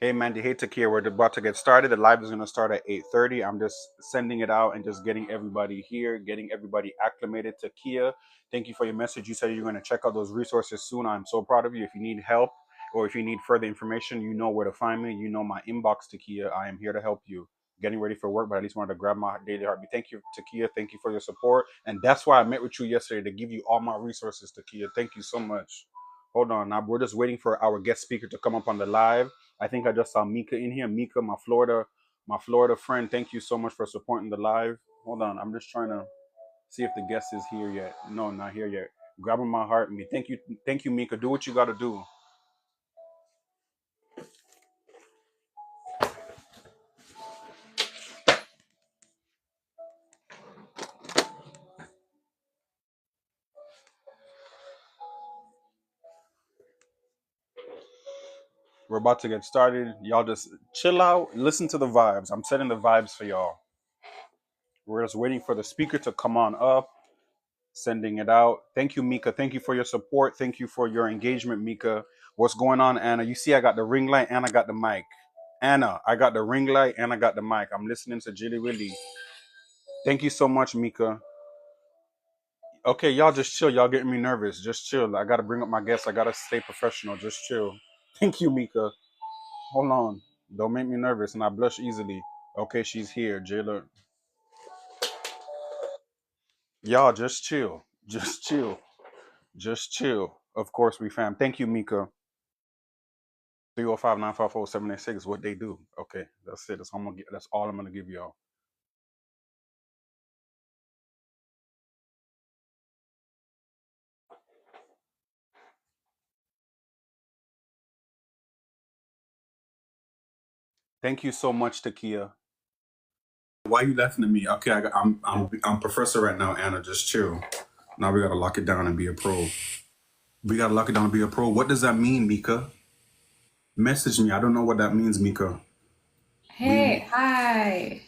Hey Mandy, hey Takia, we're about to get started. The live is going to start at 8:30. I'm just sending it out and just getting everybody here, getting everybody acclimated. Takia, thank you for your message. You said you're going to check out those resources soon. I'm so proud of you. If you need help or if you need further information, you know where to find me. You know my inbox, Takia. I am here to help you. Getting ready for work, but at least wanted to grab my daily heartbeat. Thank you, Takia. Thank you for your support. And that's why I met with you yesterday to give you all my resources, Takia. Thank you so much. Hold on. Now we're just waiting for our guest speaker to come up on the live. I think I just saw Mika in here. Mika, my Florida friend. Thank you so much for supporting the live. Hold on, I'm just trying to see if the guest is here yet. No, not here yet. Grabbing my heart and me. Thank you, Mika. Do what you got to do. We're about to get started. Y'all just chill out, listen to the vibes. I'm setting the vibes for y'all. We're just waiting for the speaker to come on up. Sending it out. Thank you, Mika. Thank you for your support. Thank you for your engagement, Mika. What's going on, Anna? You see, I got the ring light and I got the mic. Anna, I got the ring light and I got the mic. I'm listening to Jilly Willy. Thank you so much, Mika. Okay, y'all just chill. Y'all getting me nervous. Just chill. I gotta bring up my guests. I gotta stay professional. Just chill. Thank you, Mika. Hold on. Don't make me nervous and I blush easily. Okay, she's here. Jayla. Y'all just chill. Just chill. Just chill. Of course we fam. Thank you, Mika. 305-954-786. What they do. Okay, that's it. That's all I'm gonna give y'all. Thank you so much, Takia. Why you laughing at me? Okay, I'm professor right now, Anna. Just chill. Now we gotta lock it down and be a pro. We gotta lock it down and be a pro. What does that mean, Mika? Message me. I don't know what that means, Mika. Hey, hi.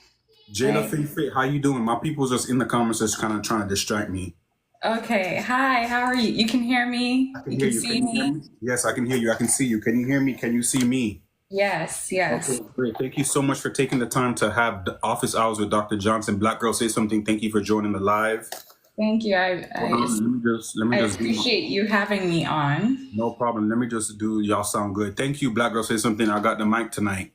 Jada Hey. Fit, how you doing? My people's just in the comments just kind of trying to distract me. Okay, hi. How are you? You can hear I me? can You hear can you. see Can you hear me? me? Yes, I can hear you. I can see you. Can you hear me? Can you see me? Yes, Okay, yes. great. Thank you so much for taking the time to have the office hours with Dr. Johnson. Black girl, say something. Thank you for joining the live. Thank you. Hold on. Let me I just do my, appreciate you having me on. no problem. Let me just do, y'all sound good. Thank you, Black girl, say something. I got the mic tonight.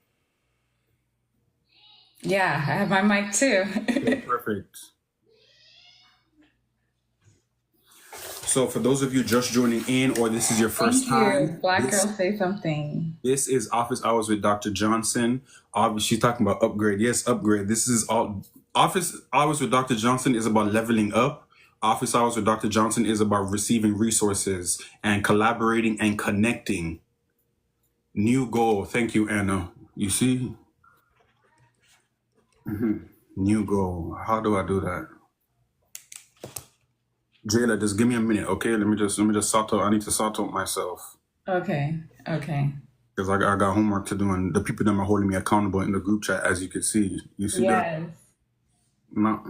Yeah, I have my mic too. Okay, perfect. So for those of you just joining in or this is your first Thank you. time, Black girl, this say something. this is Office Hours with Dr. Johnson. Obviously, she's talking about upgrade. Yes, upgrade. This is all. Office Hours with Dr. Johnson is about leveling up. Office Hours with Dr. Johnson is about receiving resources and collaborating and connecting. New goal. Thank you, Anna. You see? New goal. How do I do that? Jayla, just give me a minute, okay? Let me just sort out. I need to sort out myself Okay, okay. because I got homework to do, and the people that are holding me accountable in the group chat, as you can see, you see that? Yes. No,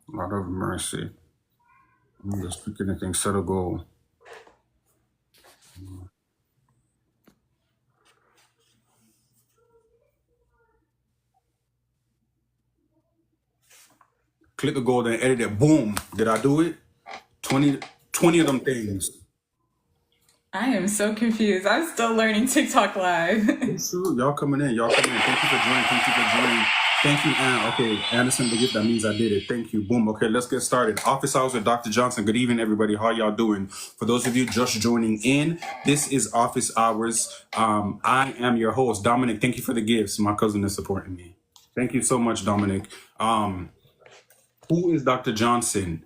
lot of mercy. I'm just pick anything, set a goal. Click the goal, then edit it. Boom. Did I do it? 20, 20 of them things. I am so confused. I'm still learning TikTok live. Sure, y'all coming in. Y'all coming in. Thank you for joining. Thank you for joining. Thank you, Ann. Okay, Anderson, the gift. That means I did it. Thank you. Boom. Okay, let's get started. Office hours with Dr. Johnson. Good evening, everybody. How y'all doing? For those of you just joining in, this is Office Hours. I am your host, Dominic. Thank you for the gifts. My cousin is supporting me. Thank you so much, Dominic. Who is Dr. Johnson?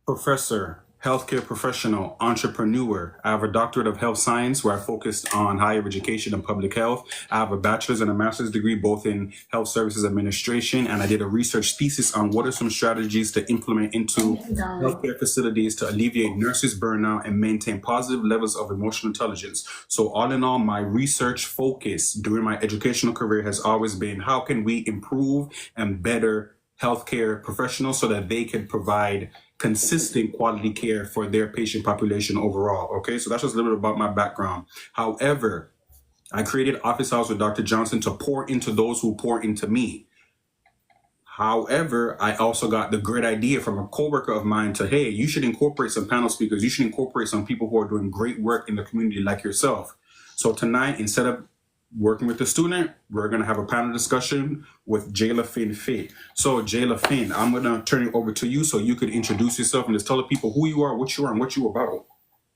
Professor, healthcare professional, entrepreneur. I have a doctorate of health science where I focused on higher education and public health. I have a bachelor's and a master's degree both in health services administration, and I did a research thesis on what are some strategies to implement into healthcare facilities to alleviate nurses' burnout and maintain positive levels of emotional intelligence. So all in all, my research focus during my educational career has always been how can we improve and better healthcare professionals so that they can provide consistent quality care for their patient population overall. Okay, so that's just a little bit about my background. However, I created Office Hours with Dr. Johnson to pour into those who pour into me. However, I also got the great idea from a coworker of mine to, hey, you should incorporate some panel speakers. You should incorporate some people who are doing great work in the community like yourself. So tonight, instead of working with the student, we're going to have a panel discussion with Jayla Finn Faye. So Jayla Finn, I'm going to turn it over to you so you could introduce yourself and just tell the people who you are, and what you're about.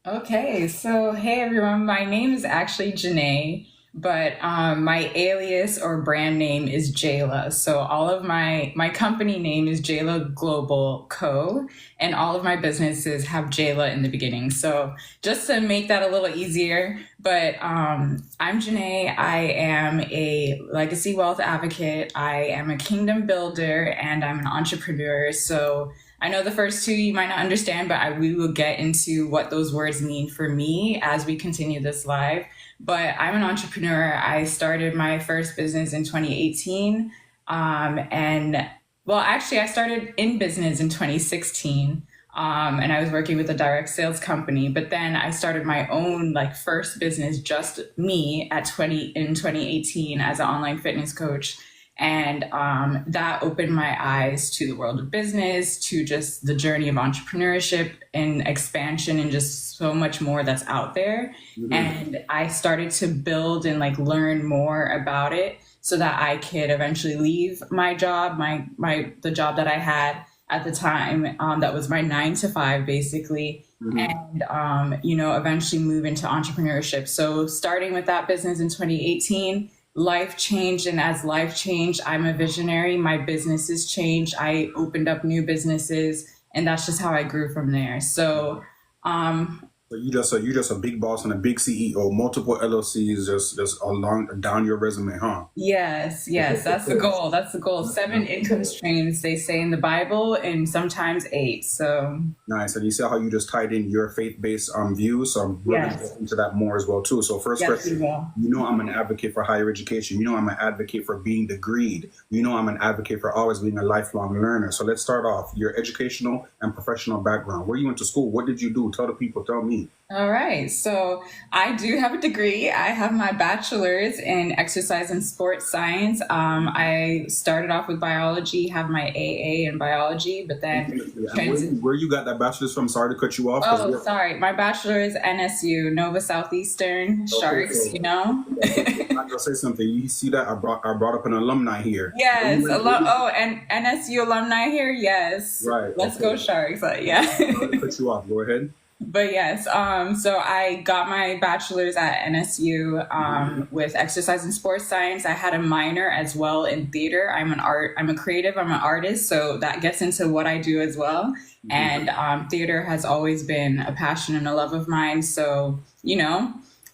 Okay, so hey everyone, my name is actually Janaye, but my alias or brand name is Jayla. So all of my company name is Jayla Global Co. And all of my businesses have Jayla in the beginning. So just to make that a little easier, but I'm Janaye. I am a legacy wealth advocate. I am a kingdom builder and I'm an entrepreneur. So I know the first two you might not understand, but we will get into what those words mean for me as we continue this live. But I'm an entrepreneur. I started my first business in 2018. I started in business in 2016. And I was working with a direct sales company, but then I started my own first business, just me in 2018 as an online fitness coach. And that opened my eyes to the world of business, to just the journey of entrepreneurship and expansion and just so much more that's out there. Mm-hmm. And I started to build and learn more about it so that I could eventually leave my job, the job that I had at the time, that was my 9-to-5 basically. Mm-hmm. And, eventually move into entrepreneurship. So starting with that business in 2018, life changed. And as life changed, I'm a visionary. My businesses changed. I opened up new businesses and that's just how I grew from there. So, So you just a big boss and a big CEO, multiple LLCs just along down your resume, huh? Yes, that's the goal. That's the goal. 7 income streams, they say in the Bible, and sometimes 8. So nice. And you see how you just tied in your faith-based views. So we're going to get into that more as well too. So first question, I'm an advocate for higher education. I'm an advocate for being degreed. I'm an advocate for always being a lifelong learner. So let's start off your educational and professional background. Where you went to school? What did you do? Tell the people. Tell me. All right. So I do have a degree. I have my bachelor's in exercise and sports science. I started off with biology, have my AA in biology, but then... Where you got that bachelor's from? Sorry to cut you off. Oh, sorry. My bachelor's NSU, Nova Southeastern Sharks, I'm going to say something. You see that? I brought up an alumni here. Yes. And NSU alumni here? Yes. Right. Let's go Sharks. Yeah. Sorry to cut you off. Go ahead. But yes, so I got my bachelor's at NSU with exercise and sports science. I had a minor as well in theater. I'm a creative, I'm an artist, so that gets into what I do as well. Mm-hmm. And theater has always been a passion and a love of mine. So,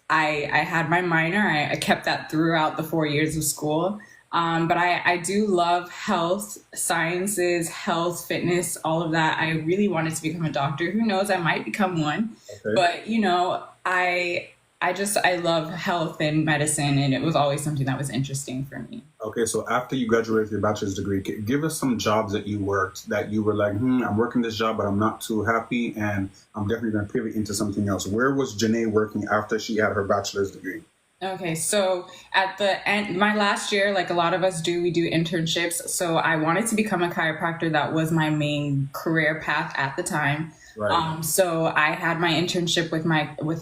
I had my minor. I kept that throughout the 4 years of school. But I do love health, sciences, health, fitness, all of that. I really wanted to become a doctor. Who knows? I might become one. Okay. But, I love health and medicine, and it was always something that was interesting for me. Okay, so after you graduated with your bachelor's degree, give us some jobs that you worked that you were like, I'm working this job, but I'm not too happy, and I'm definitely going to pivot into something else. Where was Janaye working after she had her bachelor's degree? Okay, so at the end, my last year, like a lot of us do, we do internships. So I wanted to become a chiropractor. That was my main career path at the time. Right. So I had my internship with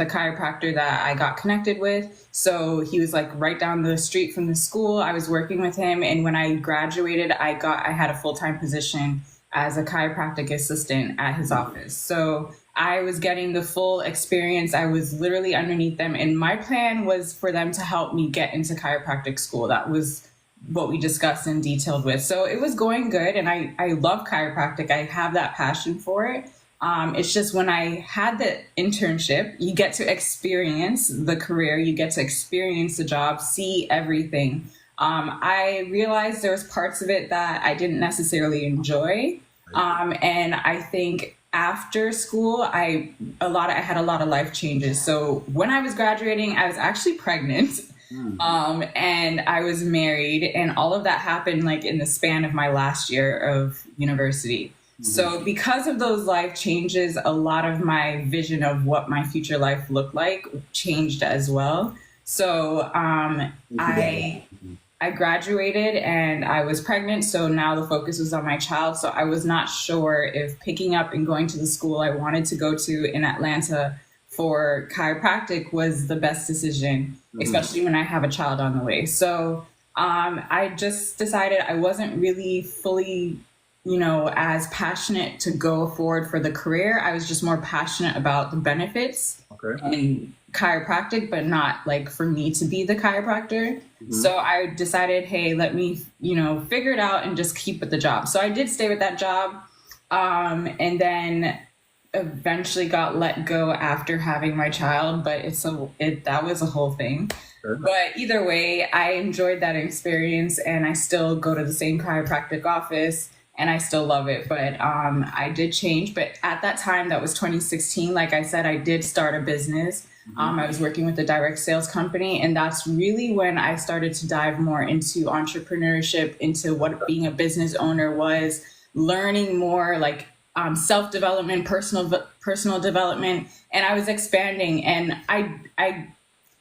a chiropractor that I got connected with. So he was right down the street from the school. I was working with him, and when I graduated, I had a full-time position as a chiropractic assistant at his office. So I was getting the full experience. I was literally underneath them. And my plan was for them to help me get into chiropractic school. That was what we discussed in detail with. So it was going good. And I love chiropractic. I have that passion for it. It's just when I had the internship, you get to experience the career. You get to experience the job, see everything. I realized there was parts of it that I didn't necessarily enjoy. And I think after school, I had a lot of life changes. So when I was graduating, I was actually pregnant, and I was married, and all of that happened in the span of my last year of university. Mm-hmm. So because of those life changes, a lot of my vision of what my future life looked like changed as well. So I graduated and I was pregnant. So now the focus was on my child. So I was not sure if picking up and going to the school I wanted to go to in Atlanta for chiropractic was the best decision, especially when I have a child on the way. So I just decided I wasn't really fully, as passionate to go forward for the career. I was just more passionate about the benefits and chiropractic, but not like for me to be the chiropractor. So I decided, hey, let me, figure it out and just keep with the job. So I did stay with that job. And then eventually got let go after having my child, but that was a whole thing. But either way, I enjoyed that experience and I still go to the same chiropractic office and I still love it. But I did change. But at that time, that was 2016. Like I said, I did start a business. I was working with a direct sales company. And that's really when I started to dive more into entrepreneurship, into what being a business owner was, learning more like self-development, personal development. And I was expanding. And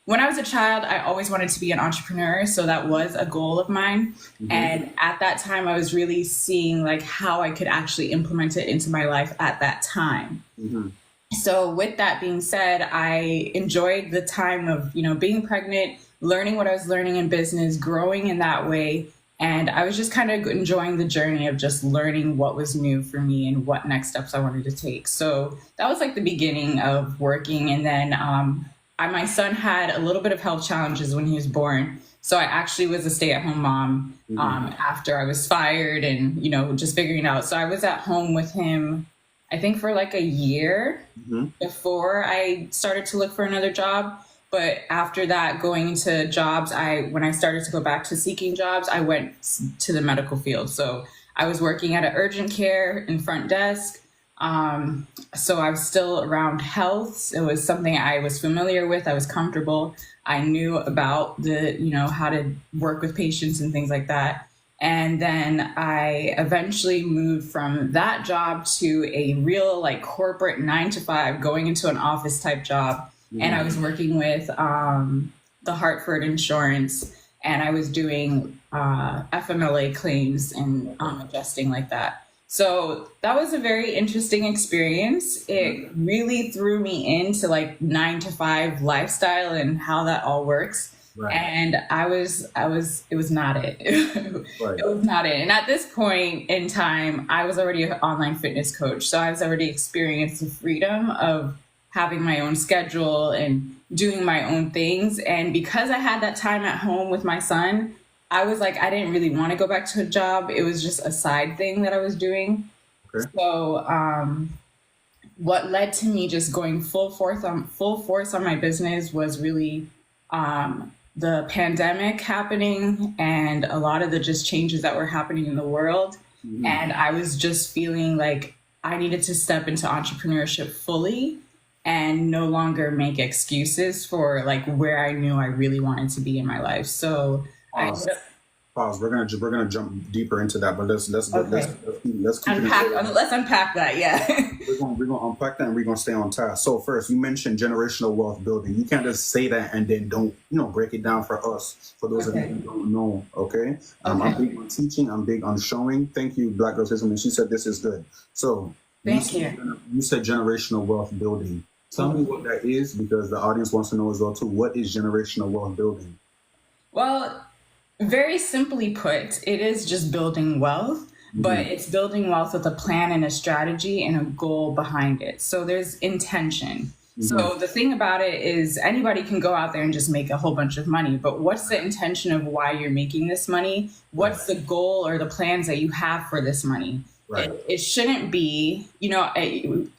when I was a child, I always wanted to be an entrepreneur. So that was a goal of mine. And at that time, I was really seeing like how I could actually implement it into my life at that time. So with that being said, I enjoyed the time of, being pregnant, learning what I was learning in business, growing in that way. And I was just kind of enjoying the journey of just learning what was new for me and what next steps I wanted to take. So that was like the beginning of working. And then my son had a little bit of health challenges when he was born. So I actually was a stay-at-home mom after I was fired and, just figuring it out. So I was at home with him, I think for like a year before I started to look for another job. But after that, going into jobs, when I started to go back to seeking jobs, I went to the medical field. So I was working at an urgent care in front desk. So I was still around health. It was something I was familiar with. I was comfortable. I knew about how to work with patients and things like that. And then I eventually moved from that job to a real like corporate 9-to-5, going into an office type job. And I was working with the Hartford Insurance, and I was doing FMLA claims and adjusting like that. So that was a very interesting experience. It really threw me into like 9-to-5 lifestyle and how that all works. Right. And it was not it. Right. It was not it. And at this point in time, I was already an online fitness coach. So I was already experienced the freedom of having my own schedule and doing my own things. And because I had that time at home with my son, I was like, I didn't really want to go back to a job. It was just a side thing that I was doing. Okay. So what led to me just going full force on my business was really the pandemic happening and a lot of the just changes that were happening in the world. And I was just feeling like I needed to step into entrepreneurship fully and no longer make excuses for like where I knew I really wanted to be in my life. So Pause. We're gonna jump deeper into that, but let's unpack that. Yeah, we're gonna unpack that and we're gonna stay on task. So first, you mentioned generational wealth building. You can't just say that and then don't break it down for us, for those of you who don't know. Okay, I'm big on teaching. I'm big on showing. Thank you, Black Girl System, and she said this is good. So thank you. You said generational wealth building. Tell me what that is, because the audience wants to know as well too. What is generational wealth building? Well, very simply put, it is just building wealth, but it's building wealth with a plan and a strategy and a goal behind it. So there's intention. So the thing about it is anybody can go out there and just make a whole bunch of money, but what's the intention of why you're making this money? What's the goal or the plans that you have for this money? Right. It shouldn't be,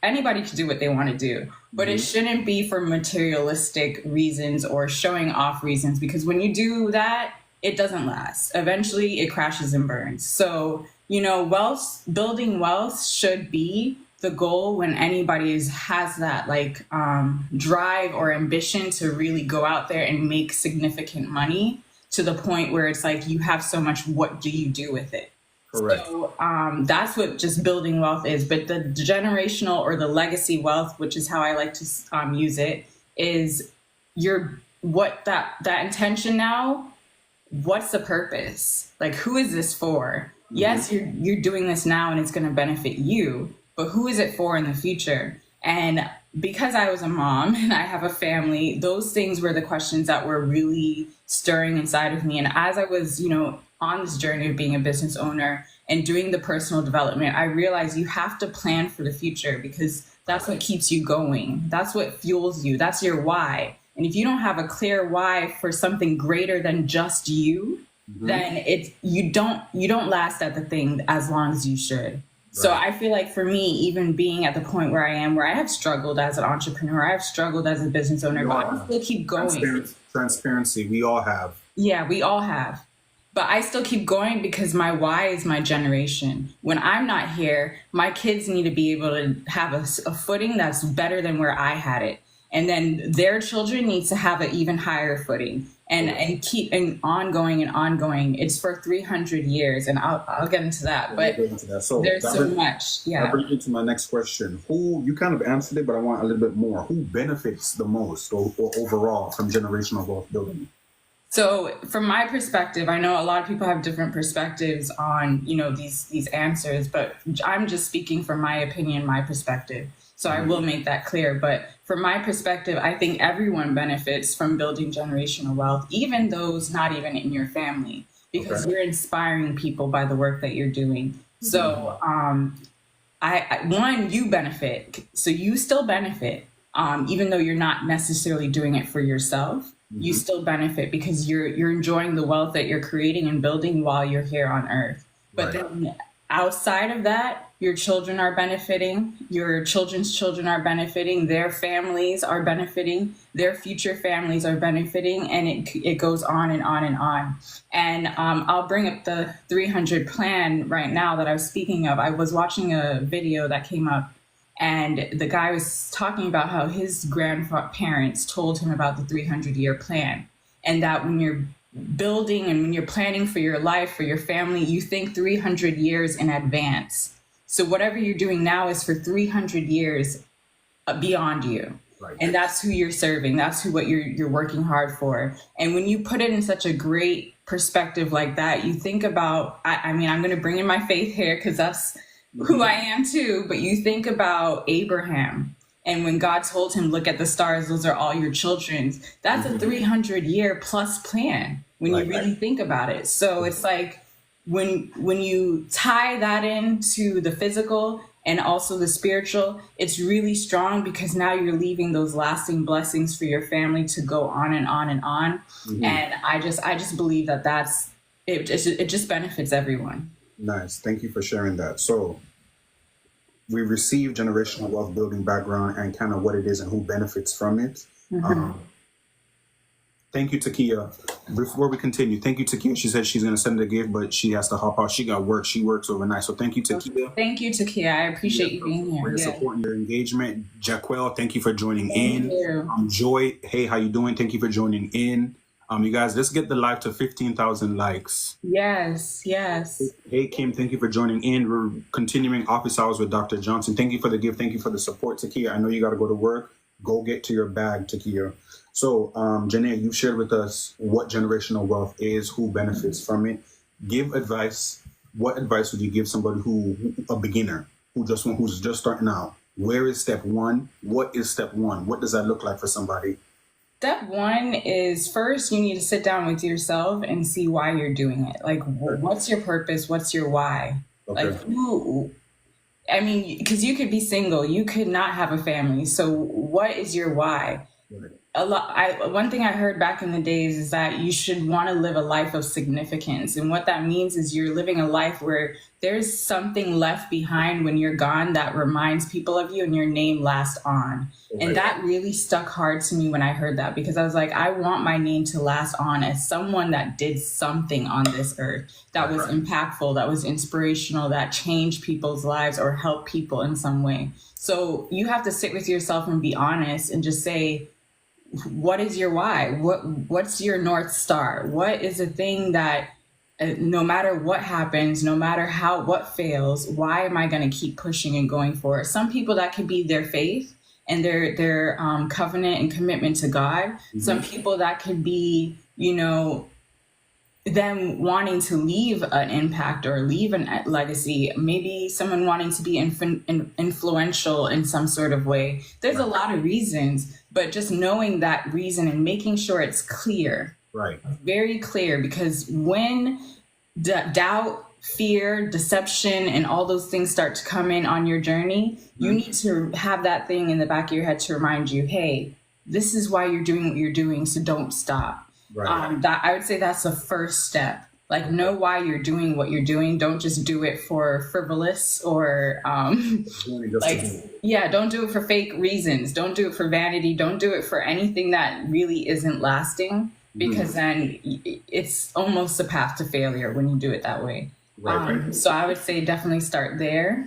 anybody can do what they want to do, but it shouldn't be for materialistic reasons or showing off reasons, because when you do that, it doesn't last. Eventually it crashes and burns. So, building wealth should be the goal when anybody has that drive or ambition to really go out there and make significant money to the point where it's like you have so much, what do you do with it? Correct. So that's what just building wealth is. But the generational or the legacy wealth, which is how I like to use it, is you're what that intention now, what's the purpose? Like, who is this for? Yes, you're doing this now and it's going to benefit you, but who is it for in the future? And because I was a mom and I have a family, those things were the questions that were really stirring inside of me. And as I was, on this journey of being a business owner and doing the personal development, I realized you have to plan for the future, because that's what keeps you going. That's what fuels you. That's your why. And if you don't have a clear why for something greater than just you, then you don't last at the thing as long as you should. So I feel like for me, even being at the point where I am, where I have struggled as an entrepreneur, I have struggled as a business owner, but I still keep going. Transparency, we all have. Yeah, we all have. But I still keep going because my why is my generation. When I'm not here, my kids need to be able to have a footing that's better than where I had it. And then their children need to have an even higher footing, and keep ongoing and ongoing. It's for 300 years, and I'll get into that. But so there's so much. Yeah. That brings me to my next question. Who, you kind of answered it, but I want a little bit more. Who benefits the most or overall from generational wealth building? So from my perspective, I know a lot of people have different perspectives on, these answers, but I'm just speaking from my opinion, my perspective. So I will make that clear. But from my perspective, I think everyone benefits from building generational wealth, even those not even in your family, because you're inspiring people by the work that you're doing. So you benefit. So you still benefit, even though you're not necessarily doing it for yourself. You still benefit because you're enjoying the wealth that you're creating and building while you're here on earth. But then outside of that, your children are benefiting, your children's children are benefiting, their families are benefiting, their future families are benefiting, and it goes on and on and on. And I'll bring up the 300 plan right now that I was speaking of. I was watching a video that came up, and the guy was talking about how his grandparents told him about the 300-year plan, and that when you're building and when you're planning for your life, for your family, you think 300 years in advance. So whatever you're doing now is for 300 years beyond you. Right. And that's who you're serving. That's what you're working hard for. And when you put it in such a great perspective like that, you think about, I mean, I'm going to bring in my faith here because that's who I am too. But you think about Abraham. And when God told him, look at the stars, those are all your children's. That's a 300-year plus plan when you really think about it. So it's like when you tie that into the physical and also the spiritual, it's really strong because now you're leaving those lasting blessings for your family to go on and on and on. And I just believe that it just benefits everyone. Nice. Thank you for sharing that. So we receive generational wealth building background and kind of what it is and who benefits from it. Thank you, Takia. Before we continue, thank you, Takia. She said she's going to send a gift, but she has to hop out. She got work. She works overnight. So thank you, Takia. Thank you, Takia. I appreciate you being here. For supporting your engagement. Jaquel, thank you for joining Thank you. Joy, hey, how you doing? Thank you for joining in. You guys, let's get the live to 15,000 likes. Yes. Hey, Kim, thank you for joining in. We're continuing office hours with Dr. Johnson. Thank you for the gift. Thank you for the support, Takia. I know you got to go to work. Go get to your bag, Takia. So, Janaye, you shared with us what generational wealth is, who benefits from it. Give advice. What advice would you give somebody a beginner, who's just starting out? Where is step one? What is step one? What does that look like for somebody? Step one is first you need to sit down with yourself and see why you're doing it. Like, what's your purpose? What's your why? Okay. Like, because you could be single, you could not have a family. So what is your why? Right. One thing I heard back in the days is that you should want to live a life of significance. And what that means is you're living a life where there's something left behind when you're gone that reminds people of you and your name lasts on. Okay. And that really stuck hard to me when I heard that, because I was like, I want my name to last on as someone that did something on this earth that was impactful, that was inspirational, that changed people's lives or helped people in some way. So you have to sit with yourself and be honest and just say, what is your why? What's your North Star? What is the thing that no matter what happens, no matter what fails, why am I going to keep pushing and going for it? Some people that could be their faith, and their covenant and commitment to God. Some people that could be, them wanting to leave an impact or leave a legacy, maybe someone wanting to be influential in some sort of way. There's a lot of reasons, but just knowing that reason and making sure it's clear, Right. very clear, because when doubt, fear, deception, and all those things start to come in on your journey, you need to have that thing in the back of your head to remind you, hey, this is why you're doing what you're doing, so don't stop. Right. That I would say that's the first step. Like, know why you're doing what you're doing. Don't just do it for frivolous or don't do it for fake reasons. Don't do it for vanity. Don't do it for anything that really isn't lasting, because then it's almost a path to failure when you do it that way. Right. So I would say definitely start there.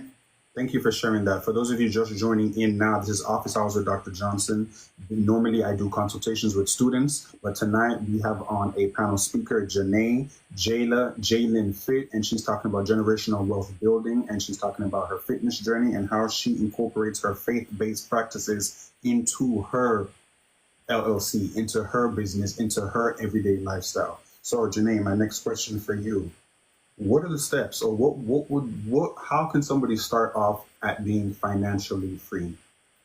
Thank you for sharing that. For those of you just joining in now, this is Office Hours with Dr. Johnson. Normally, I do consultations with students, but tonight we have on a panel speaker, Janaye, Jalen Fit, and she's talking about generational wealth building, and she's talking about her fitness journey and how she incorporates her faith-based practices into her LLC, into her business, into her everyday lifestyle. So, Janaye, my next question for you. What are the steps, or how can somebody start off at being financially free?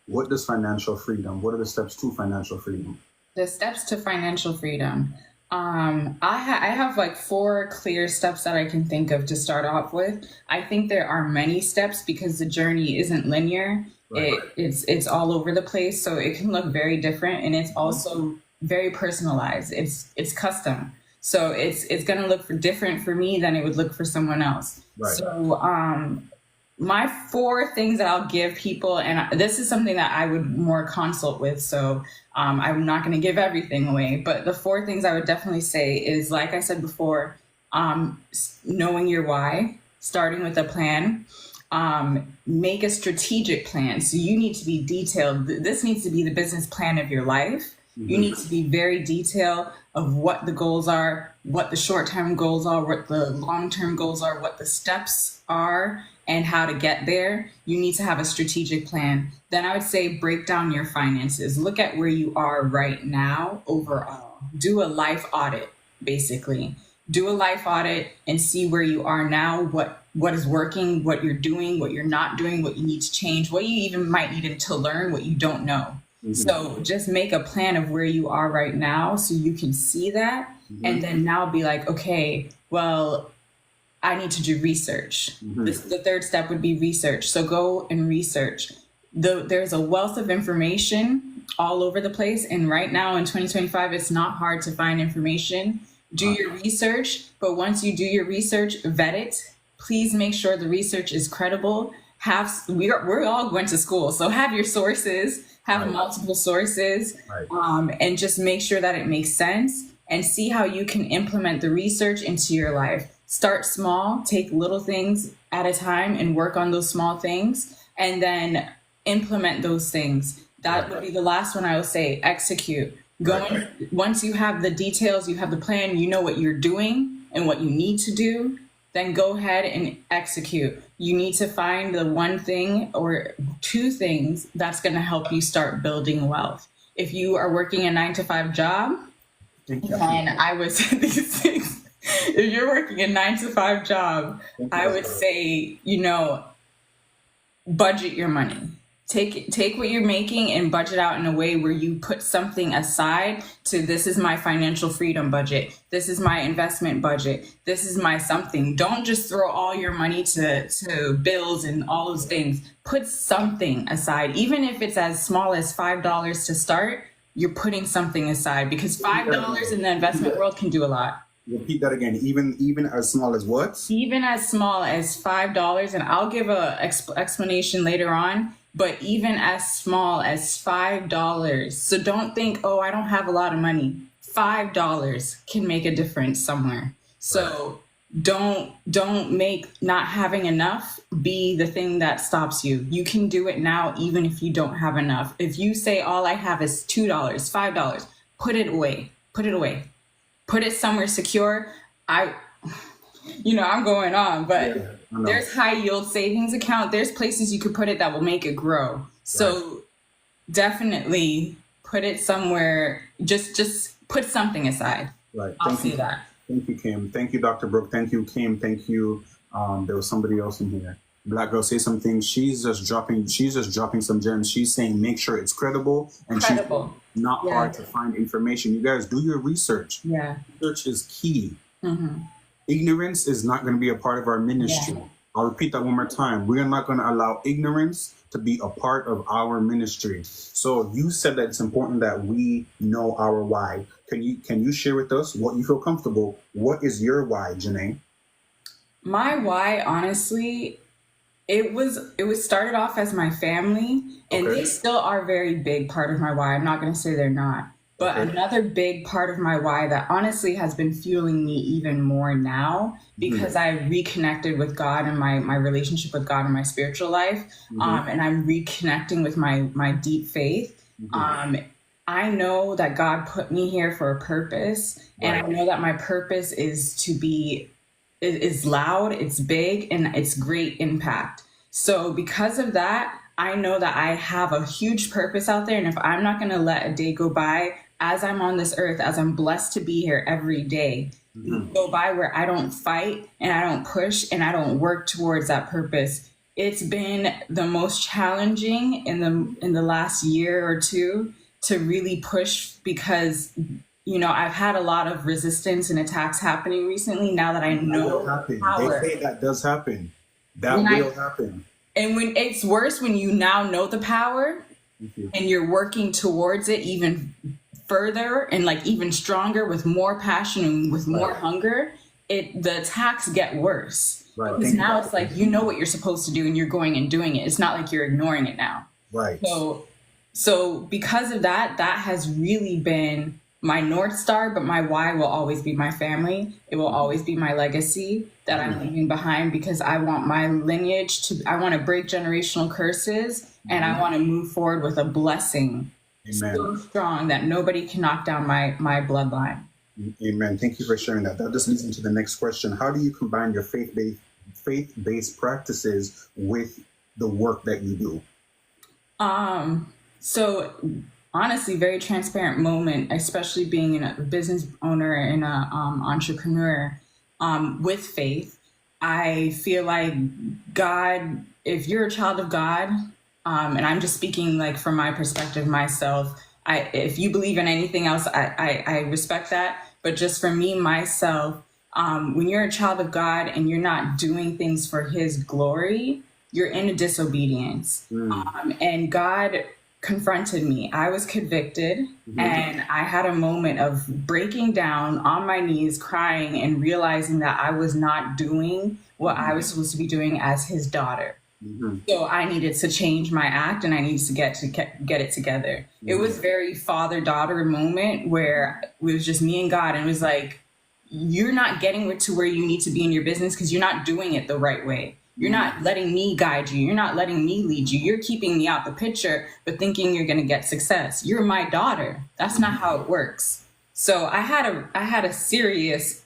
What does financial freedom, what are the steps to financial freedom? The steps to financial freedom. I have like 4 clear steps that I can think of to start off with. I think there are many steps because the journey isn't linear. Right. It's all over the place, so it can look very different, and it's also very personalized. It's custom. So it's going to look different for me than it would look for someone else. Right. So my 4 things that I'll give people, and this is something that I would more consult with. So I'm not going to give everything away. But the 4 things I would definitely say is, like I said before, knowing your why, starting with a plan. Make a strategic plan. So you need to be detailed. This needs to be the business plan of your life. You need to be very detailed of what the goals are, what the short-term goals are, what the long-term goals are, what the steps are, and how to get there. You need to have a strategic plan. Then I would say break down your finances. Look at where you are right now overall. Do a life audit, basically. Do a life audit and see where you are now, what is working, what you're doing, what you're not doing, what you need to change, what you even might need to learn, what you don't know. So just make a plan of where you are right now so you can see that. And then now be like, okay, well, I need to do research. The 3rd step would be research. So go and research. There's a wealth of information all over the place. And right now in 2025, it's not hard to find information. Do your research. But once you do your research, vet it. Please make sure the research is credible. We're all going to school, so have your sources. Have multiple sources, and just make sure that it makes sense, and see how you can implement the research into your life. Start small, take little things at a time and work on those small things, and then implement those things. That would be the last one I would say, execute. Once you have the details, you have the plan, you know what you're doing and what you need to do, then go ahead and execute. You need to find the 1 thing or 2 things that's going to help you start building wealth. If you are working a 9-to-5 job, and I would say these things, if you're working a 9-to-5 job, I would say, budget your money. Take what you're making and budget out in a way where you put something aside to, this is my financial freedom budget. This is my investment budget. This is my something. Don't just throw all your money to bills and all those things. Put something aside. Even if it's as small as $5 to start, you're putting something aside, because $5 in the investment world can do a lot. Repeat that again. Even as small as what? Even as small as $5. And I'll give a explanation later on. But even as small as $5. So don't think, oh, I don't have a lot of money. $5 can make a difference somewhere. So don't make not having enough be the thing that stops you. You can do it now, even if you don't have enough. If you say all I have is $2, $5, put it away. Put it somewhere secure. I'm going on, but there's high yield savings account. There's places you could put it that will make it grow. So definitely put it somewhere. Just put something aside. Right. I'll say that. Thank you, Kim. Thank you, Dr. Brooke. Thank you, Kim. Thank you. There was somebody else in here. Black girl say something. She's just dropping some gems. She's saying make sure it's credible and Credible. she's not Yeah. hard to find information. You guys do your research. Yeah. Research is key. Mm-hmm. Ignorance is not going to be a part of our ministry. Yeah. I'll repeat that one more time. We are not going to allow ignorance to be a part of our ministry. So you said that it's important that we know our why. Can you share with us what you feel comfortable? What is your why, Janaye? My why, honestly, it was started off as my family, and Okay. they still are a very big part of my why. I'm not going to say they're not. But Okay. another big part of my why that honestly has been fueling me even more now, because I reconnected with God and my relationship with God in my spiritual life, and I'm reconnecting with my deep faith. I know that God put me here for a purpose, and I know that my purpose is to be is loud, it's big, and it's great impact. So because of that, I know that I have a huge purpose out there. And if I'm not going to let a day go by as I'm on this earth, as I'm blessed to be here every day, go by where I don't fight and I don't push and I don't work towards that purpose. It's been the most challenging in the last year or two to really push, because I've had a lot of resistance and attacks happening recently now that I That will know happen. power. They say that does happen. That When I- will happen. And when it's worse, when you now know the power Thank you. and you're working towards it even further and like even stronger with more passion and with more hunger, the attacks get worse. Right. Because Thank you. now it's like you know what you're supposed to do and you're going and doing it. It's not like you're ignoring it now. Right. So because of that, that has really been my North Star, but my why will always be my family. It will always be my legacy that I'm leaving behind, because I want my lineage I want to break generational curses, and I want to move forward with a blessing so strong that nobody can knock down my bloodline. Amen. Thank you for sharing that. That just leads into the next question. How do you combine your faith-based practices with the work that you do? So honestly, very transparent moment, especially being a business owner and a entrepreneur, with faith. I feel like God, if you're a child of God, and I'm just speaking like from my perspective, myself, if you believe in anything else, I respect that. But just for me, myself, when you're a child of God and you're not doing things for his glory, you're in a disobedience. And God confronted me. I was convicted, and I had a moment of breaking down on my knees, crying, and realizing that I was not doing what I was supposed to be doing as his daughter. So I needed to change my act, and I needed to get it together. It was very father-daughter moment where it was just me and God, and it was like, you're not getting to where you need to be in your business because you're not doing it the right way. You're not letting me guide you. You're not letting me lead you. You're keeping me out the picture, but thinking you're going to get success. You're my daughter. That's not how it works. So I had a serious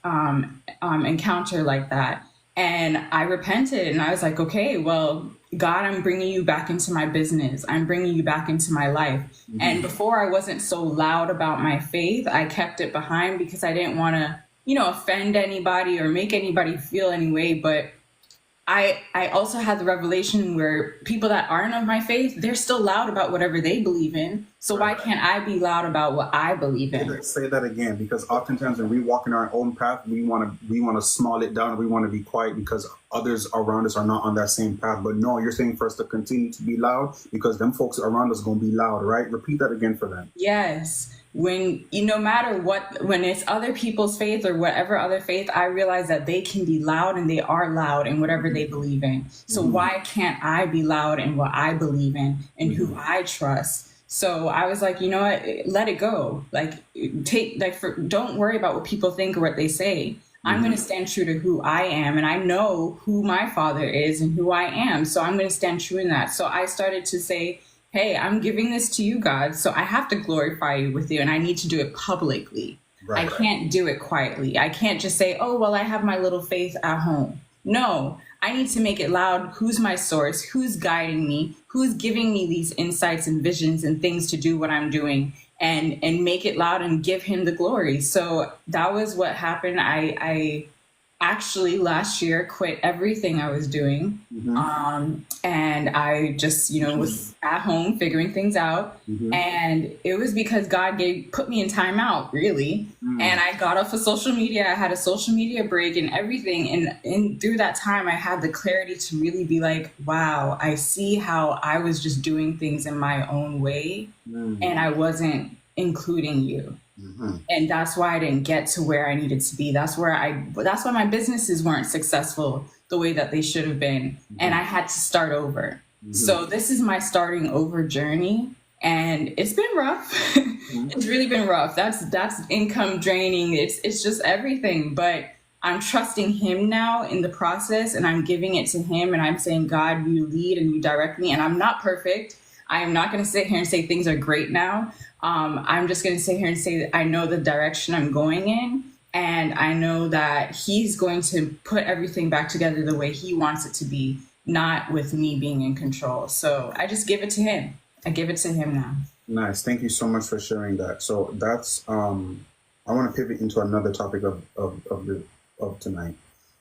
encounter like that, and I repented, and I was like, okay, well, God, I'm bringing you back into my business. I'm bringing you back into my life. And before, I wasn't so loud about my faith. I kept it behind because I didn't want to, offend anybody or make anybody feel any way. But I also had the revelation where people that aren't of my faith, they're still loud about whatever they believe in. So why can't I be loud about what I believe in? Say that again, because oftentimes when we walk in our own path, we want to small it down. We want to be quiet because others around us are not on that same path. But no, you're saying for us to continue to be loud because them folks around us going to be loud, right? Repeat that again for them. Yes. When no matter what, when it's other people's faith or whatever other faith, I realize that they can be loud, and they are loud in whatever they believe in. So why can't I be loud in what I believe in and who I trust? So I was like, you know what, let it go. Don't worry about what people think or what they say. I'm going to stand true to who I am, and I know who my father is and who I am. So I'm going to stand true in that. So I started to say, hey, I'm giving this to you, God, so I have to glorify you with you, and I need to do it publicly. I can't do it quietly. I can't just say, oh, well, I have my little faith at home. No, I need to make it loud. Who's my source? Who's guiding me? Who's giving me these insights and visions and things to do what I'm doing? And make it loud and give him the glory. So that was what happened. I actually last year quit everything I was doing. And I just, was at home figuring things out. And it was because God put me in timeout, really. And I got off of social media. I had a social media break and everything. And through that time, I had the clarity to really be like, wow, I see how I was just doing things in my own way. And I wasn't including you. And that's why I didn't get to where I needed to be. That's why my businesses weren't successful the way that they should have been. And I had to start over. So this is my starting over journey. And it's been rough. It's really been rough. That's income draining. It's just everything. But I'm trusting him now in the process, and I'm giving it to him. And I'm saying, God, you lead and you direct me. And I'm not perfect. I am not going to sit here and say things are great now. I'm just going to sit here and say that I know the direction I'm going in, and I know that he's going to put everything back together the way he wants it to be, not with me being in control. So I just give it to him. I give it to him now. Nice. Thank you so much for sharing that. So that's, I want to pivot into another topic of tonight.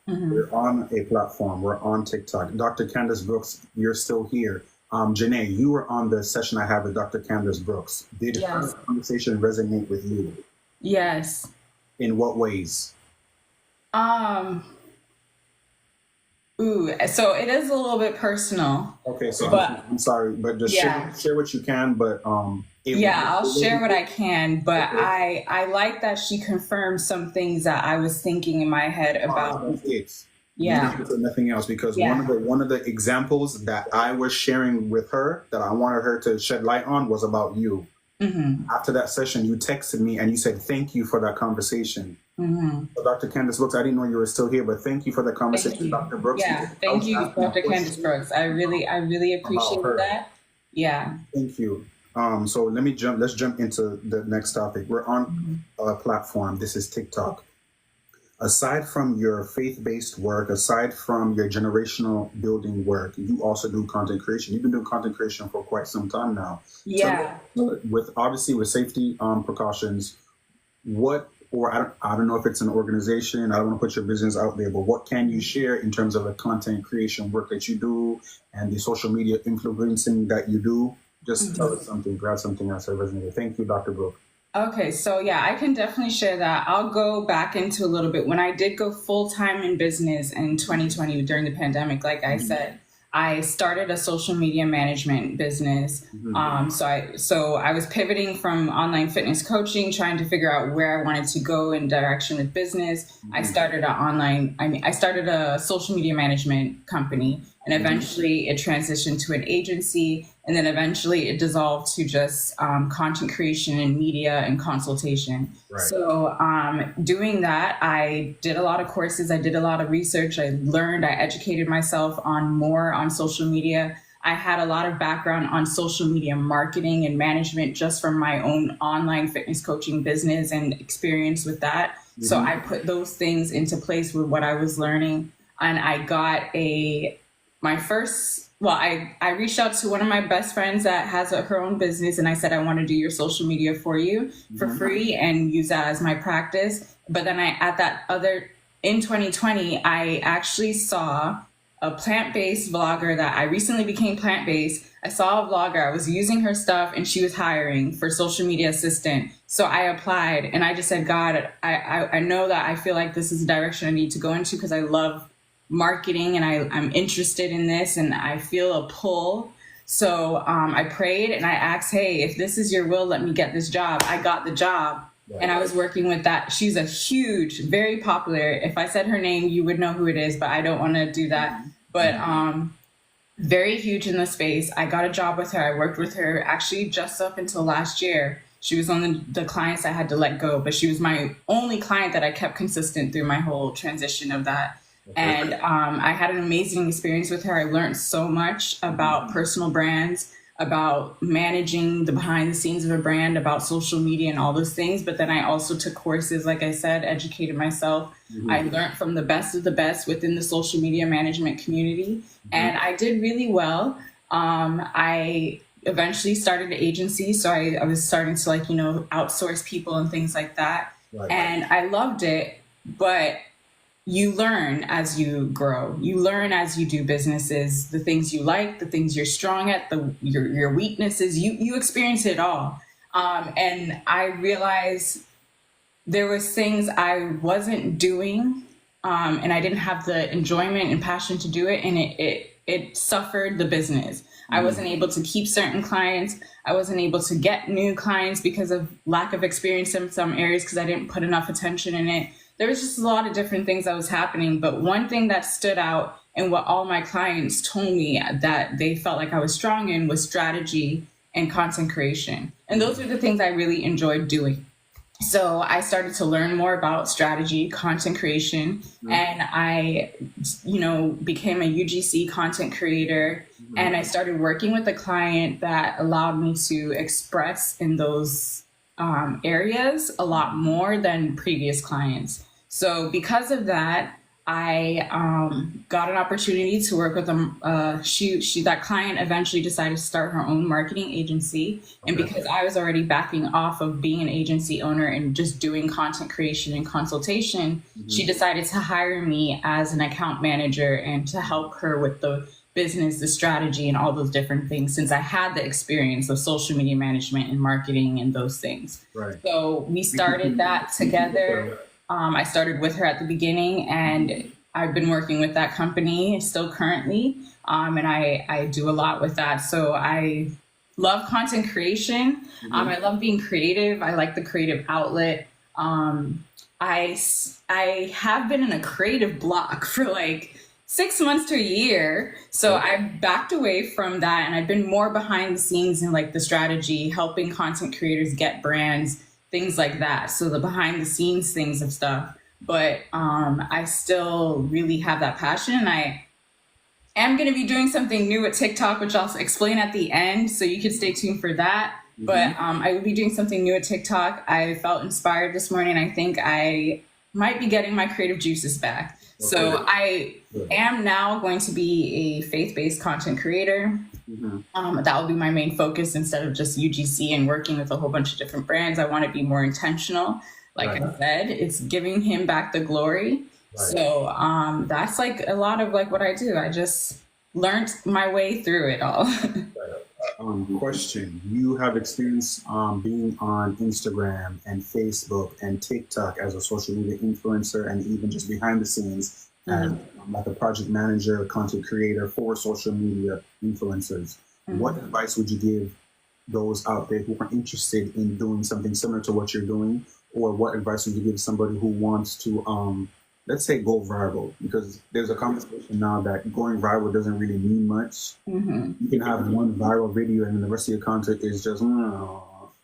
We're on a platform. We're on TikTok. Dr. Candace Brooks, you're still here. Janaye, you were on the session I had with Dr. Candace Brooks. Did her conversation resonate with you? Yes. In what ways? So it is a little bit personal. Okay, so I'm sorry, but just share what you can. But I'll share what I can. But I like that she confirmed some things that I was thinking in my head about. Nothing else, because one of the examples that I was sharing with her that I wanted her to shed light on was about you. After that session, you texted me and you said thank you for that conversation. So Dr. Candace Brooks, I didn't know you were still here, but thank you for the conversation, Dr. Brooks. Thank you, Dr. Candace Brooks. I really appreciate that. Thank you. So let's jump into the next topic. We're on a platform. This is TikTok. Aside from your faith-based work, aside from your generational building work, you also do content creation. You've been doing content creation for quite some time now. So with safety precautions, I don't know if it's an organization, I don't want to put your business out there, but what can you share in terms of the content creation work that you do and the social media influencing that you do? Just tell us something, grab something else that resonated. Thank you, Dr. Brooke. Okay, so I can definitely share that. I'll go back into a little bit. When I did go full-time in business in 2020 during the pandemic, like I said, I started a social media management business. So I was pivoting from online fitness coaching, trying to figure out where I wanted to go in direction with business. I started a social media management company, and eventually it transitioned to an agency. And then eventually it dissolved to just content creation and media and consultation. So doing that, I did a lot of courses. I did a lot of research. I educated myself on social media. I had a lot of background on social media marketing and management just from my own online fitness coaching business and experience with that. So I put those things into place with what I was learning. And I got I reached out to one of my best friends that has her own business, and I said, I want to do your social media for you for free and use that as my practice. But then in 2020, I actually saw a plant-based vlogger that I recently became plant-based. I saw a vlogger, I was using her stuff, and she was hiring for social media assistant. So I applied, and I just said, God, I know that I feel like this is the direction I need to go into because I love marketing and I'm interested in this and I feel a pull. So I prayed and I asked, hey, if this is your will, let me get this job. I got the job. And I was working with that. She's a huge, very popular. If I said her name, you would know who it is, but I don't want to do that. But very huge in the space. I got a job with her. I worked with her actually just up until last year. She was on the clients I had to let go, but she was my only client that I kept consistent through my whole transition of that. And I had an amazing experience with her. I learned so much about personal brands, about managing the behind the scenes of a brand, about social media and all those things. But then I also took courses, like I said, educated myself. I learned from the best of the best within the social media management community, and I did really well. I eventually started an agency, so I was starting to outsource people and things like that. Right. And I loved it, but you learn as you grow. You learn as you do businesses, the things you like, the things you're strong at, your weaknesses. You experience it all. And I realized there was things I wasn't doing, and I didn't have the enjoyment and passion to do it, and it suffered the business. I wasn't able to keep certain clients. I wasn't able to get new clients because of lack of experience in some areas, because I didn't put enough attention in it. There was just a lot of different things that was happening. But one thing that stood out and what all my clients told me that they felt like I was strong in was strategy and content creation. And those were the things I really enjoyed doing. So I started to learn more about strategy, content creation, and I, became a UGC content creator. And I started working with a client that allowed me to express in those areas a lot more than previous clients. So because of that, I got an opportunity to work with that client eventually decided to start her own marketing agency. And because I was already backing off of being an agency owner and just doing content creation and consultation, she decided to hire me as an account manager and to help her with the business, the strategy, and all those different things, since I had the experience of social media management and marketing and those things. Right. So we started that together. I started with her at the beginning, and I've been working with that company still currently. And I do a lot with that. So I love content creation. I love being creative. I like the creative outlet. I have been in a creative block for like 6 months to a year. So I've backed away from that, and I've been more behind the scenes in like the strategy, helping content creators get brands, things like that. So the behind the scenes things of stuff. But I still really have that passion, and I am going to be doing something new at TikTok, which I'll explain at the end. So you can stay tuned for that. But I will be doing something new at TikTok. I felt inspired this morning. I think I might be getting my creative juices back. So I am now going to be a faith-based content creator. That will be my main focus instead of just UGC and working with a whole bunch of different brands. I want to be more intentional. Like I said, it's giving him back the glory. So that's like a lot of like what I do. I just learned my way through it all. Question. You have experience being on Instagram and Facebook and TikTok as a social media influencer, and even just behind the scenes as like a project manager, content creator for social media influencers. What advice would you give those out there who are interested in doing something similar to what you're doing? Or what advice would you give somebody who wants to, let's say, go viral? Because there's a conversation now that going viral doesn't really mean much. You can have one viral video and then the rest of your content is just,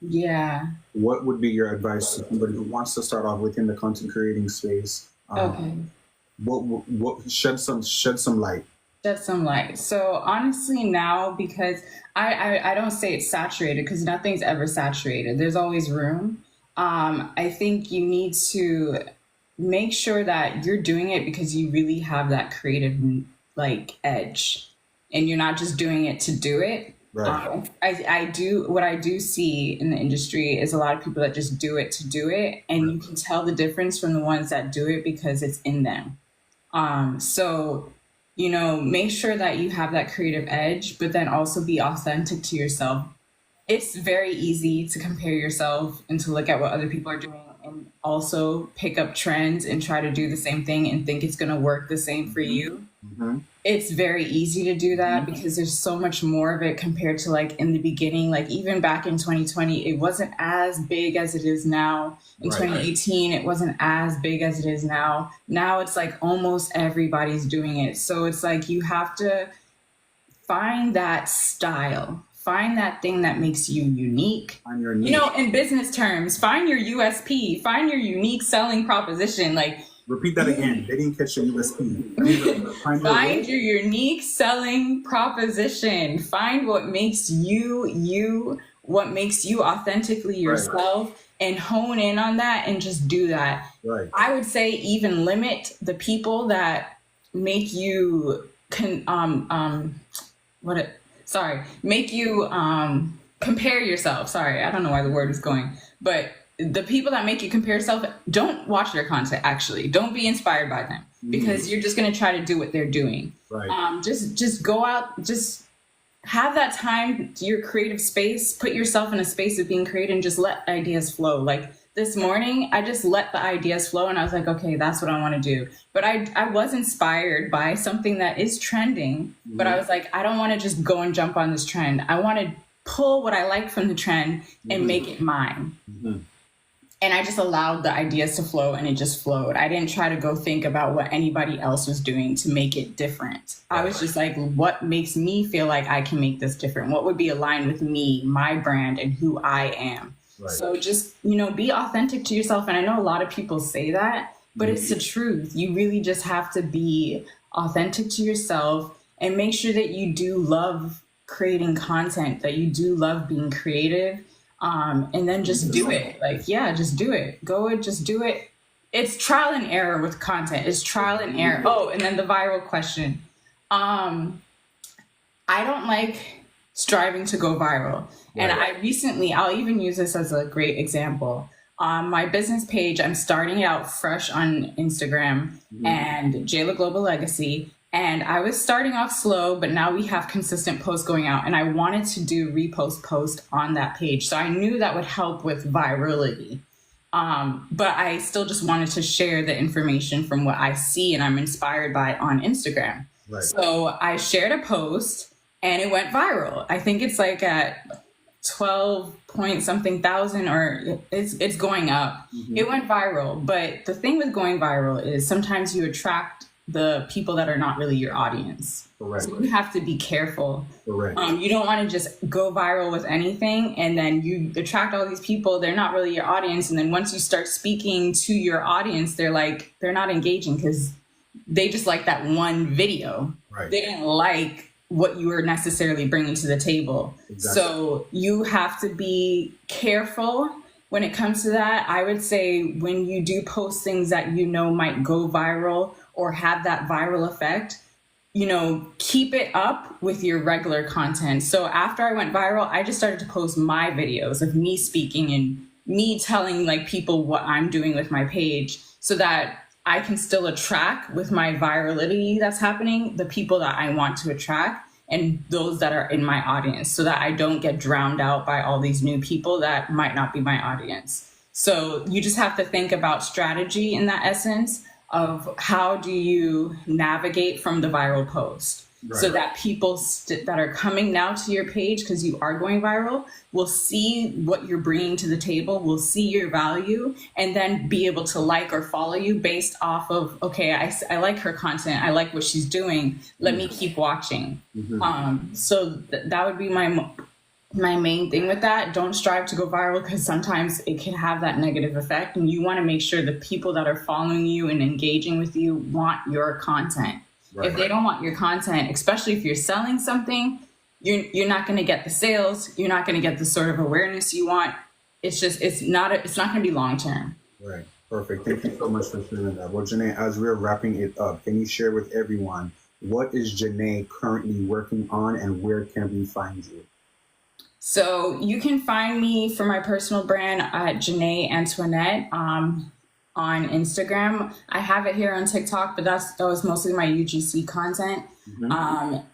Yeah. What would be your advice to somebody who wants to start off within the content creating space? What shed some light? Shed some light. So honestly now, because I don't say it's saturated, because nothing's ever saturated. There's always room. I think you need to make sure that you're doing it because you really have that creative like edge, and you're not just doing it to do it. What I do see in the industry is a lot of people that just do it to do it, and you can tell the difference from the ones that do it because it's in them. So, make sure that you have that creative edge, but then also be authentic to yourself. It's very easy to compare yourself and to look at what other people are doing and also pick up trends and try to do the same thing and think it's going to work the same for you. It's very easy to do that because there's so much more of it compared to like in the beginning. Like even back in 2020, it wasn't as big as it is now. In 2018, it wasn't as big as it is now. Now it's like almost everybody's doing it. So it's like you have to find that style. Find that thing that makes you unique. Find your niche. In business terms, find your USP, find your unique selling proposition. Like Repeat that again. They didn't catch your USP. Find your unique selling proposition. Find what makes you you, what makes you authentically yourself, and hone in on that and just do that. Right. I would say even limit the people that make you make you compare yourself. Sorry, I don't know why the word is going, but the people that make you compare yourself, don't watch their content. Actually, don't be inspired by them, because you're just going to try to do what they're doing. Right. Just go out, just have that time, your creative space, put yourself in a space of being creative and just let ideas flow. Like this morning, I just let the ideas flow and I was like, okay, that's what I want to do. But I was inspired by something that is trending, but I was like, I don't want to just go and jump on this trend. I want to pull what I like from the trend and make it mine. And I just allowed the ideas to flow, and it just flowed. I didn't try to go think about what anybody else was doing to make it different. I was just like, what makes me feel like I can make this different? What would be aligned with me, my brand, and who I am? Right. So just, be authentic to yourself. And I know a lot of people say that, but it's the truth. You really just have to be authentic to yourself and make sure that you do love creating content, that you do love being creative. And then just do it. Just do it. Just do it. It's trial and error with content. It's trial and error. Oh, and then the viral question. I don't like striving to go viral. Right. And I'll even use this as a great example. My business page, I'm starting out fresh on Instagram and Jayla Global Legacy. And I was starting off slow, but now we have consistent posts going out. And I wanted to do repost post on that page. So I knew that would help with virality. But I still just wanted to share the information from what I see and I'm inspired by on Instagram. Right. So I shared a post and it went viral. I think it's like at 12 point something thousand, or it's going up. It went viral. But the thing with going viral is sometimes you attract the people that are not really your audience. Correct. So you have to be careful. Correct. You don't want to just go viral with anything and then you attract all these people. They're not really your audience. And then once you start speaking to your audience, they're not engaging because they just like that one video. Right. They didn't like what you were necessarily bringing to the table. Exactly. So you have to be careful when it comes to that. I would say when you do post things that might go viral or have that viral effect, keep it up with your regular content. So after I went viral, I just started to post my videos of me speaking and me telling people what I'm doing with my page so that I can still attract with my virality that's happening, the people that I want to attract and those that are in my audience so that I don't get drowned out by all these new people that might not be my audience. So you just have to think about strategy in that essence of how do you navigate from the viral post so that people that are coming now to your page because you are going viral will see what you're bringing to the table, will see your value, and then be able to like or follow you based off of, okay, I like her content. I like what she's doing. Let me keep watching. So that would be my main thing with that. Don't strive to go viral because sometimes it can have that negative effect. And you want to make sure the people that are following you and engaging with you want your content. Right. If they don't want your content, especially if you're selling something, you're not going to get the sales. You're not going to get the sort of awareness you want. It's not going to be long term. Right. Perfect. Thank you so much for sharing that. Well, Janaye, as we're wrapping it up, can you share with everyone what is Janaye currently working on and where can we find you? So you can find me for my personal brand at Janaye Antoinette on Instagram. I have it here on TikTok, but that was mostly my UGC content.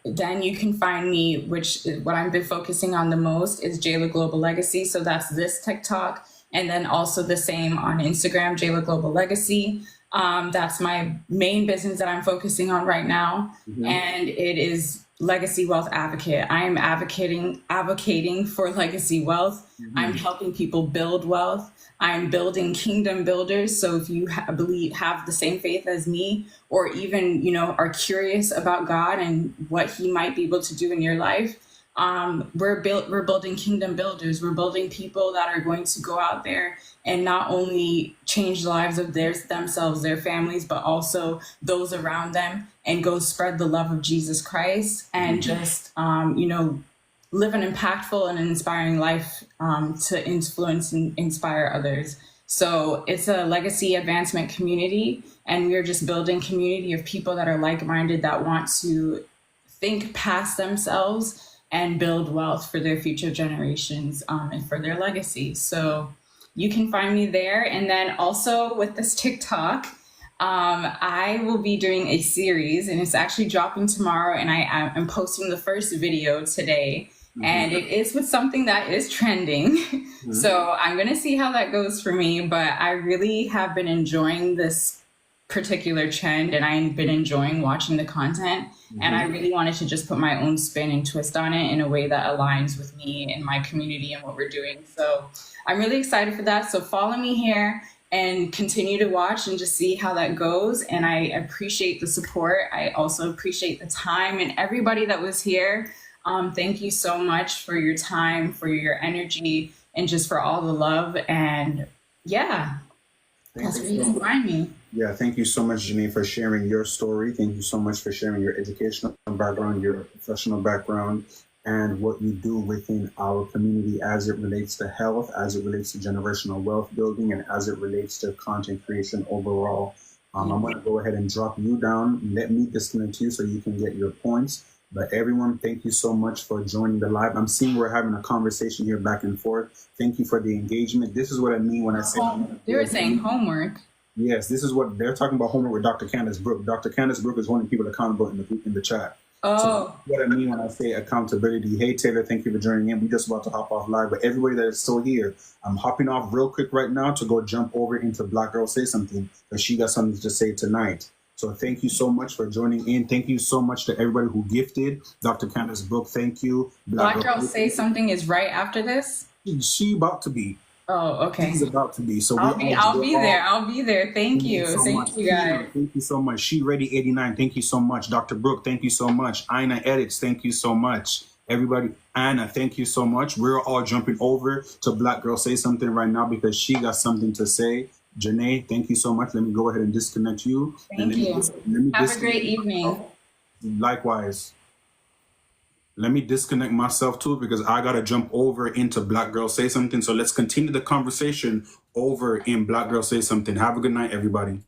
Then you can find me, which is what I've been focusing on the most, is Jayla Global Legacy. So that's this TikTok. And then also the same on Instagram, Jayla Global Legacy. That's my main business that I'm focusing on right now. And it is Legacy Wealth Advocate. I am advocating for legacy wealth. I'm helping people build wealth. I'm building kingdom builders. So if you have the same faith as me, or even, are curious about God and what he might be able to do in your life, we're building kingdom builders. We're building people that are going to go out there and not only change the lives of themselves, their families, but also those around them, and go spread the love of Jesus Christ, and just live an impactful and inspiring life, to influence and inspire others. So it's a legacy advancement community, and we're just building community of people that are like-minded, that want to think past themselves and build wealth for their future generations, and for their legacy. So you can find me there. And then also with this TikTok, I will be doing a series, and it's actually dropping tomorrow. And I'm posting the first video today. And it is with something that is trending. So I'm going to see how that goes for me. But I really have been enjoying this particular trend, and I've been enjoying watching the content. And I really wanted to just put my own spin and twist on it in a way that aligns with me and my community and what we're doing. So I'm really excited for that. So follow me here and continue to watch and just see how that goes. And I appreciate the support. I also appreciate the time, and everybody that was here. Thank you so much for your time, for your energy, and just for all the love. And yeah, that's where you can find me. Yeah, thank you so much, Janaye, for sharing your story. Thank you so much for sharing your educational background, your professional background, and what you do within our community as it relates to health, as it relates to generational wealth building, and as it relates to content creation overall. I'm going to go ahead and drop you down. Let me disconnect you so you can get your points. But everyone, thank you so much for joining the live. I'm seeing we're having a conversation here back and forth. Thank you for the engagement. This is what I mean when I say... They were saying homework. Yes, this is what they're talking about, homework with Dr. Candace Brooke. Dr. Candace Brooke is holding people accountable in the group, in the chat. Oh. So what I mean when I say accountability. Hey, Taylor, thank you for joining in. We're just about to hop off live. But everybody that is still here, I'm hopping off real quick right now to go jump over into Black Girl Say Something, because she got something to say tonight. So thank you so much for joining in. Thank you so much to everybody who gifted. Dr. Candace Brooke, thank you. Black Girl Say Something is right after this? She about to be. Oh, okay. She's about to be. So I'll be there. I'll be there. Thank you. Thank you, guys. Thank you so much. She Ready 89. Thank you so much. Dr. Brooke, thank you so much. Ina Edits, thank you so much. Everybody, Anna, thank you so much. We're all jumping over to Black Girl Say Something right now because she got something to say. Janaye, thank you so much. Let me go ahead and disconnect you. Thank you. Have a great evening. Likewise. Let me disconnect myself too, because I got to jump over into Black Girl Say Something. So let's continue the conversation over in Black Girl Say Something. Have a good night, everybody.